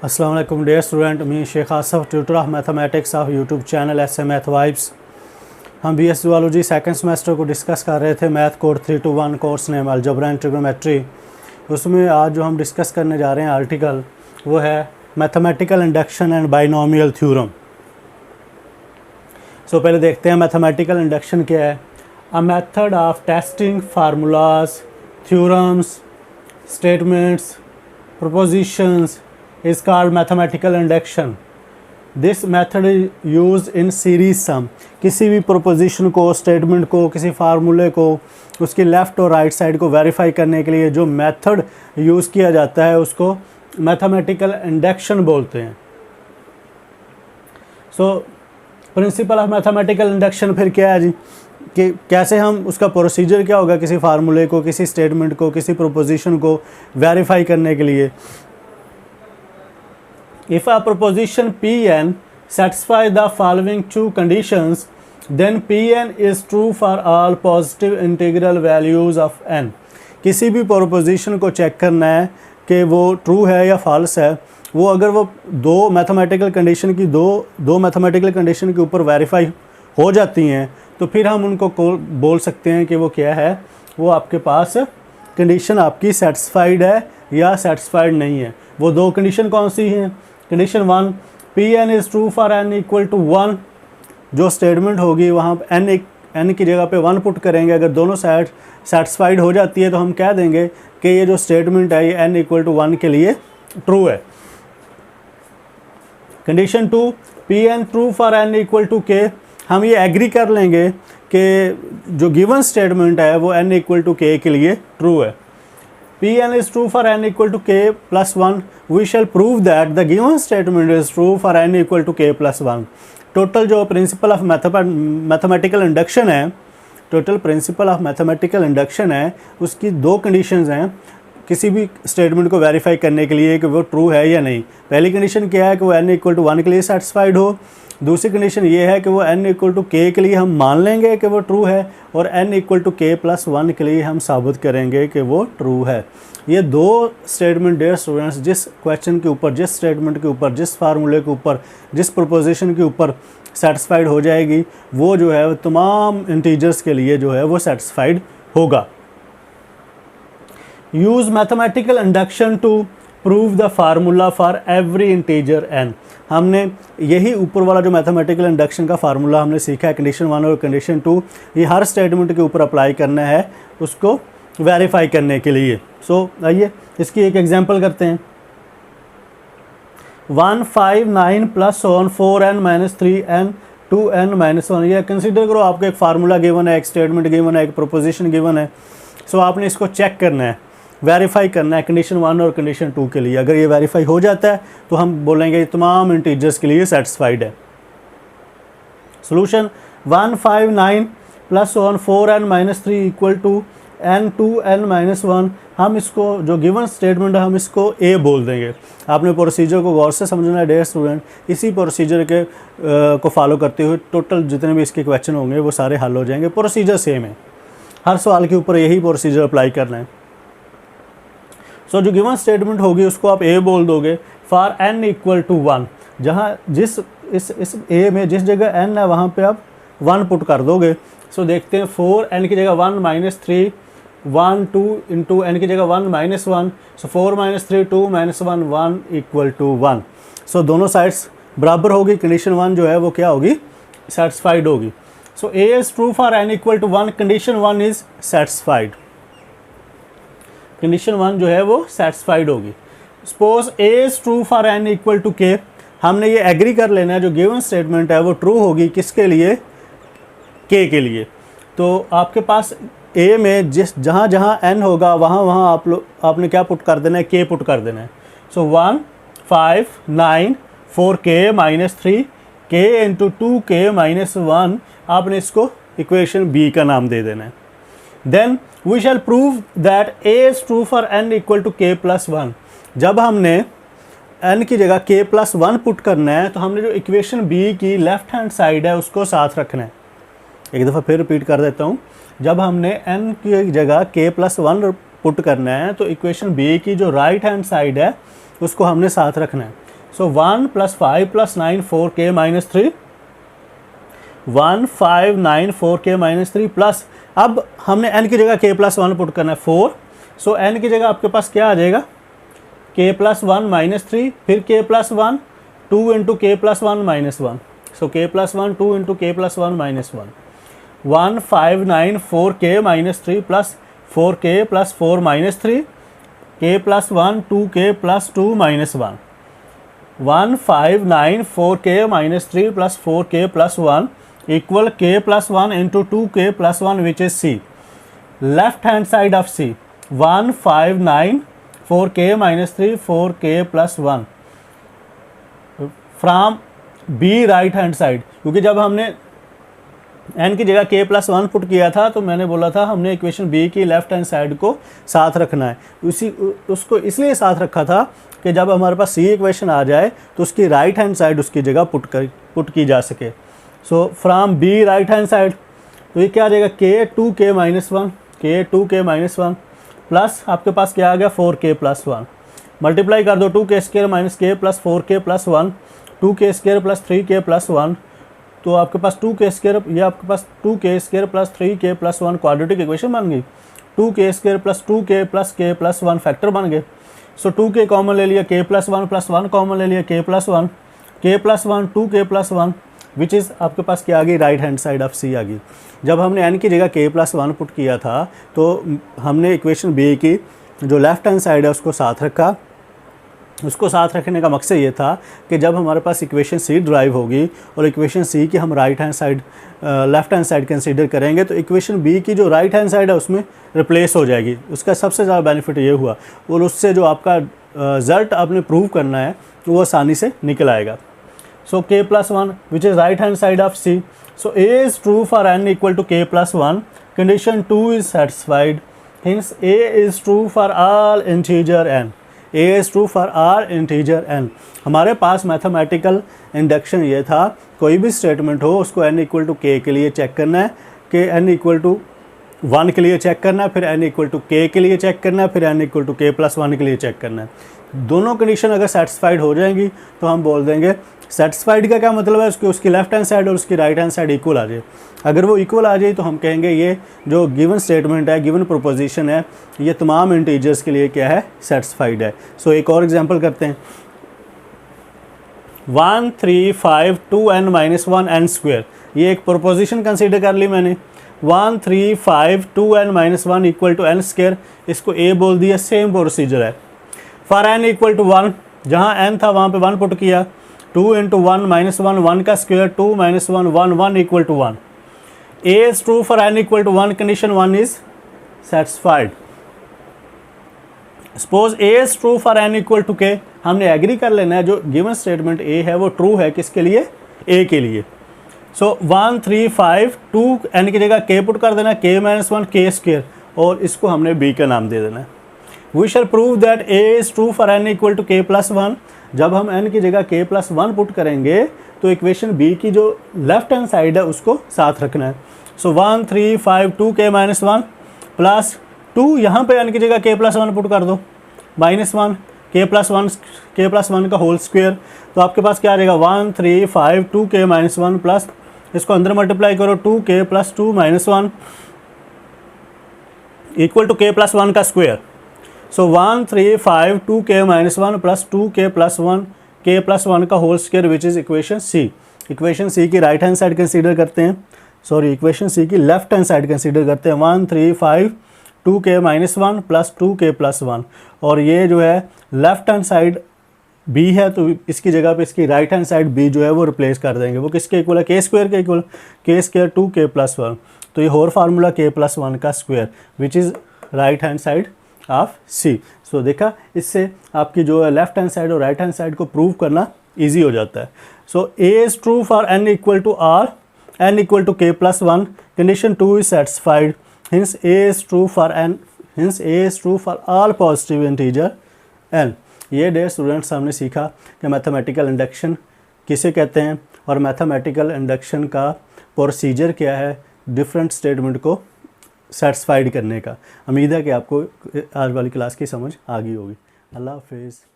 अस्सलाम वालेकुम dear student, मी Sheikh Asif, tutor of mathematics of YouTube channel S math vibes. हम BS जूलॉजी सेकंड सेमेस्टर को डिस्कस कर रहे थे। Math code 321 course name algebra and trigonometry. उसमें आज जो हम डिस्कस करने जा रहे हैं आर्टिकल, वो है mathematical induction and binomial theorem. So पहले देखते हैं मैथमेटिकल इंडक्शन क्या है। A method of testing formulas, theorems, statements, propositions is called mathematical induction. This method is used in series sum. किसी भी proposition को, statement को, किसी फार्मूले को, उसकी लेफ़्ट और राइट साइड को वेरीफाई करने के लिए जो मेथड यूज़ किया जाता है उसको मैथमेटिकल इंडक्शन बोलते हैं। So principle of mathematical induction फिर क्या है जी, कि कैसे हम उसका प्रोसीजर क्या होगा किसी फार्मूले को, किसी स्टेटमेंट को, किसी प्रोपोजिशन को वेरीफाई करने के लिए। If a proposition Pn satisfy the following two conditions, then Pn is true for all positive integral values of n। किसी भी प्रोपोजिशन को चेक करना है कि वो ट्रू है या फॉल्स है। वो अगर वो दो मैथमेटिकल मैथमेटिकल कंडीशन के ऊपर वेरीफाई हो जाती हैं तो फिर हम उनको बोल सकते हैं कि वो क्या है, वो आपके पास कंडीशन आपकी सेटिस्फाइड है या सेटिस्फाइड नहीं है। वो दो कंडीशन कौन सी हैं? Condition 1, Pn is true for n equal to 1। जो स्टेटमेंट होगी वहाँ n की जगह पे 1 पुट करेंगे। अगर दोनों साइड सेटिस्फाइड हो जाती है तो हम कह देंगे कि ये जो स्टेटमेंट है ये n इक्वल टू 1 के लिए ट्रू है। Condition 2, Pn true for n equal to k। हम ये एग्री कर लेंगे कि जो गिवन स्टेटमेंट है वो n इक्वल टू k के लिए ट्रू है। Pn is true for n equal to k plus 1. We shall prove that the given statement is true for n equal to k plus 1. Total जो principle of mathematical induction है, total principle of mathematical induction है, उसकी दो conditions हैं किसी भी statement को verify करने के लिए कि वो ट्रू है या नहीं। पहली कंडीशन क्या है कि वो n इक्वल टू 1 के लिए सेटिस्फाइड हो। दूसरी कंडीशन ये है कि वो n इक्वल टू k के लिए हम मान लेंगे कि वो ट्रू है, और n equal to k plus 1 के लिए हम साबित करेंगे कि वो ट्रू है। ये दो स्टेटमेंट डियर स्टूडेंट्स जिस क्वेश्चन के ऊपर, जिस स्टेटमेंट के ऊपर, जिस फार्मूले के ऊपर, जिस प्रोपोजिशन के ऊपर सेटिस्फाइड हो जाएगी, वो जो है तमाम इंटीजर्स के लिए जो है वो सेटिस्फाइड होगा। Use mathematical induction to prove the formula for every integer n। हमने यही ऊपर वाला जो मैथमेटिकल इंडक्शन का फार्मूला हमने सीखा है, कंडीशन 1 और कंडीशन 2, ये हर स्टेटमेंट के ऊपर अप्लाई करना है उसको वेरीफाई करने के लिए। सो आइए इसकी एक एग्जांपल करते हैं। 1 5 9 plus 4n minus 3n 2n minus 1। ये कंसिडर करो आपको एक फार्मूला गिवन है, एक स्टेटमेंट गिवन है, एक प्रोपोजिशन गिवन है। सो आपने इसको चेक करना है, वेरीफाई करना है कंडीशन 1 और कंडीशन 2 के लिए। अगर ये वेरीफाई हो जाता है तो हम बोलेंगे ये तमाम इंटीजर्स के लिए सेटिस्फाइड है। Solution 1 5 9 plus 4n minus 3 equal to n 2n minus 1। हम इसको जो गिवन स्टेटमेंट है हम इसको a बोल देंगे। आपने प्रोसीजर को गौर से समझना है डियर स्टूडेंट। इसी प्रोसीजर के को फॉलो करते हुए टोटल जितने भी इसके क्वेश्चन होंगे वो सारे हल हो जाएंगे। प्रोसीजर सेम है, हर सवाल के ऊपर यही प्रोसीजर अप्लाई करना है। सो जो गिवन स्टेटमेंट होगी उसको आप a बोल दोगे फॉर n इक्वल टू 1। जहाँ जिस इस a में जिस जगह n है वहाँ पे आप 1 पुट कर दोगे। सो देखते हैं 4n की जगह 1 माइनस 3, 1 2 इंटू n की जगह 1 minus 1। So 4 minus 3 2 minus 1 1 equal to 1। So दोनों साइड्स बराबर होगी। कंडीशन 1 जो है वो क्या होगी, सेटिस्फाइड होगी। So a is true for n equal to 1। Condition 1 is satisfied. Condition 1 जो है वो सेटिस्फाइड होगी। Suppose a is true for n equal to k। हमने ये एग्री कर लेना है जो गिवन स्टेटमेंट है वो ट्रू होगी किसके लिए, k के लिए। तो आपके पास a में जहाँ जहाँ n होगा वहाँ आपने क्या पुट कर देना है, k पुट कर देना है। सो 1 5 9 4k minus 3 k into 2k minus 1, आपने इसको इक्वेशन b का नाम दे देना है। Then we shall prove that a is true for n equal to k plus 1। जब हमने n की जगह k प्लस 1 पुट करना है तो हमने जो इक्वेशन b की लेफ्ट हैंड साइड है उसको साथ रखना है। एक दफ़ा फिर रिपीट कर देता हूँ। जब हमने n की जगह k प्लस 1 पुट करना है तो इक्वेशन b की जो राइट हैंड साइड है उसको हमने साथ रखना है। सो 1 + 5 + 9 4k - 3, 1594k - 3 प्लस, अब हमने n की जगह k + 1 पुट करना है 4, सो n की जगह आपके पास क्या आ जाएगा k + 1 - 3, फिर k + 1 2 × k + 1 - 1, so k + 1 2 × k + 1 - 1, 1594k - 3 plus 4k + 4 - 3, k + 1 2k + 2 - 1, 1594k - 3 plus 4k + 1 equal k + 1 × 2k + 1 which is C. Left hand side of C, 1594k - 3 4k + 1 from B right hand side, क्योंकि जब हमने n की जगह k + 1 put किया था तो मैंने बोला था हमने इक्वेशन B की लेफ्ट हैंड साइड को साथ रखना है, उसको इसलिए साथ रखा था कि जब हमारे पास C इक्वेशन आ जाए तो उसकी राइट हैंड साइड उसकी जगह पुट की जा सके। So from B right hand side, तो ये क्या आ जाएगा k 2k - 1, k 2k - 1 plus आपके पास क्या आ गया 4k + 1, मल्टीप्लाई कर दो 2k² - k + 4k + 1, 2k² + 3k + 1, तो आपके पास 2k², ये आपके पास 2k² + 3k + 1 क्वाड्रेटिक इक्वेशन बन गई। 2k² + 2k + k + 1 फैक्टर बन गए। सो 2k कॉमन ले लिया, k + 1 + 1 कॉमन ले लिया, k + 1, k + 1 2k + 1 which is आपके पास क्या आ गई right hand side of C आ गई। जब हमने n की जगह k + 1 पुट किया था तो हमने इक्वेशन B की जो लेफ्ट हैंड साइड है उसको साथ रखा। उसको साथ रखने का मकसद ये था कि जब हमारे पास इक्वेशन C ड्राइव होगी और इक्वेशन C की हम right hand side left hand side consider करेंगे तो इक्वेशन B की जो राइट हैंड साइड है उसमें रिप्लेस हो जाएगी। उसका सबसे ज़्यादा बेनिफिट ये हुआ, और उससे जो आपका रिजल्ट आपने प्रूव करना है वो आसानी से निकल आएगा। सो k + 1 which is right hand side of C, so A is true for n = k + 1, condition 2 is satisfied, hints A is true for all integer n, A is true for R integer n। हमारे पास mathematical induction ये था, कोई भी statement हो उसको n = k के लिए check करना है, कि n = 1 के लिए चेक करना है, फिर n = k के लिए चेक करना है, फिर n = k + 1 के लिए चेक करना है। दोनों कंडीशन अगर सेटिस्फाइड हो जाएंगी तो हम बोल देंगे सेटिस्फाइड का क्या मतलब है, उसकी लेफ्ट हैंड साइड और उसकी राइट हैंड साइड इक्वल आ जाए। अगर वो इक्वल आ जाए तो हम कहेंगे ये जो गिवन स्टेटमेंट है, गिवन प्रोपोजिशन है, ये तमाम इंटीजर्स के लिए क्या है सेटिस्फाइड है। सो एक और एग्जांपल करते हैं, 1 3 5 2n - 1n², ये एक प्रोपोजिशन कंसीडर कर ली मैंने। 1 3 5 2n - 1 = n², इसको a बोल दिया, सेम प्रोसीजर है। फॉर n = 1, जहाँ n था वहाँ पे 1 पुट किया, 2 × 1 - 1 1 का square, 2 - 1 1 1 = 1। A is true for n = 1, condition 1 is satisfied। Suppose A is true for n = k, हमने एग्री कर लेना है जो गिवन स्टेटमेंट A है वो ट्रू है किसके लिए, A के लिए। सो 1 3 5 2 n की जगह k पुट कर देना, k - 1 k², और इसको हमने B का नाम दे देना है। We shall prove that A is true for n = k + 1। जब हम n की जगह k + 1 पुट करेंगे तो इक्वेशन B की जो लेफ्ट हैंड साइड है उसको साथ रखना है। सो 1 3 5 2k - 1 प्लस 2, यहाँ पे n की जगह k + 1 पुट कर दो, -1 k + 1 का होल स्क्वायर, तो आपके पास क्या आ जाएगा 1 3 5 2k - 1 प्लस इसको अंदर मल्टीप्लाई करो 2k + 2 - 1 = k + 1 का स्क्वायर। सो 1 3 5 2k - 1 प्लस 2k + 1 k + 1 का whole square which is equation C। Equation C की राइट हैंड साइड कंसीडर करते हैं, सॉरी इक्वेशन C की लेफ्ट हैंड साइड कंसीडर करते हैं। 1 3 5 2k - 1 प्लस 2k + 1, और ये जो है लेफ्ट हैंड साइड B है तो इसकी जगह पे इसकी राइट हैंड साइड B जो है वो रिप्लेस कर देंगे। वो किसके इक्वल है, k² के इक्वल, k² 2k + 1, तो ये और फार्मूला k + 1 का square which is right hand side of C। सो देखा, इससे आपकी जो है लेफ्ट हैंड साइड और राइट हैंड साइड को प्रूव करना ईजी हो जाता है। सो A is true for n = R, n = k + 1, condition 2 is satisfied, hints A is true for n, hints A is true for all positive integer n। ये dear students हमने सीखा कि mathematical induction किसे कहते हैं और मैथमेटिकल इंडक्शन का procedure क्या है डिफरेंट स्टेटमेंट को सेटिस्फाइड करने का। उम्मीद है कि आपको आज वाली क्लास की समझ आ गई होगी। अल्लाह हाफिज़।